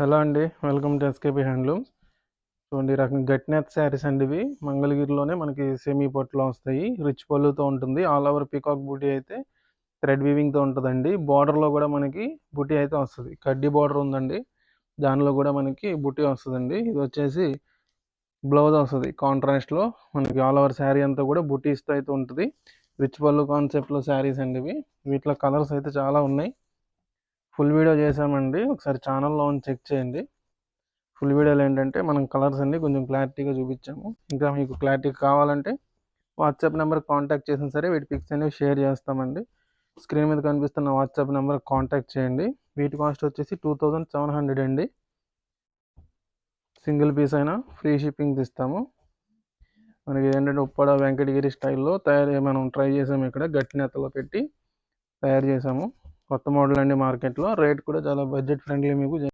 Hello అండి, welcome to SKP handlooms. చూడండి, ఈ రకం గట్నెత్ శారీస్ అండి. ఇవి మంగళగిరిలోనే మనకి సెమీ పట్టులో వస్తాయి. రిచ్ పళ్ళుతో ఉంటుంది. ఆల్ ఓవర్ పీకాక్ బూటీ అయితే థ్రెడ్ వీవింగ్తో ఉంటుందండి. బార్డర్లో కూడా మనకి బూటీ అయితే వస్తుంది. కడ్డీ బార్డర్ ఉందండి, దానిలో కూడా మనకి బూటీ వస్తుందండి. ఇది వచ్చేసి బ్లౌజ్ వస్తుంది కాంట్రాస్ట్లో. మనకి ఆల్ ఓవర్ శారీ అంతా కూడా బూటీస్తో అయితే ఉంటుంది. రిచ్ పళ్ళు కాన్సెప్ట్లో శారీస్ అండి ఇవి. వీటిలో కలర్స్ అయితే చాలా ఉన్నాయి. ఫుల్ వీడియో చేసామండి, ఒకసారి ఛానల్లో చెక్ చేయండి. ఫుల్ వీడియోలో ఏంటంటే మనం కలర్స్ అన్ని కొంచెం క్లారిటీగా చూపించాము. ఇంకా మీకు క్లారిటీ కావాలంటే వాట్సాప్ నెంబర్ కాంటాక్ట్ చేసినా సరే వీటి పిక్స్ అనేవి షేర్ చేస్తామండి. స్క్రీన్ మీద కనిపిస్తున్న వాట్సాప్ నెంబర్ కాంటాక్ట్ చేయండి. వీటి కాస్ట్ వచ్చేసి 2700 అండి. సింగిల్ పీస్ అయినా ఫ్రీ షిప్పింగ్ ఇస్తాము. మనకి ఏంటంటే ఉప్పాడ వెంకటగిరి స్టైల్లో మనం ట్రై చేసాము. ఇక్కడ గట్టి నెత్తలో పెట్టి తయారు చేసాము. కొత్త మోడల్ అండి, మార్కెట్లో రేట్ కూడా చాలా బడ్జెట్ ఫ్రెండ్లీ మీకు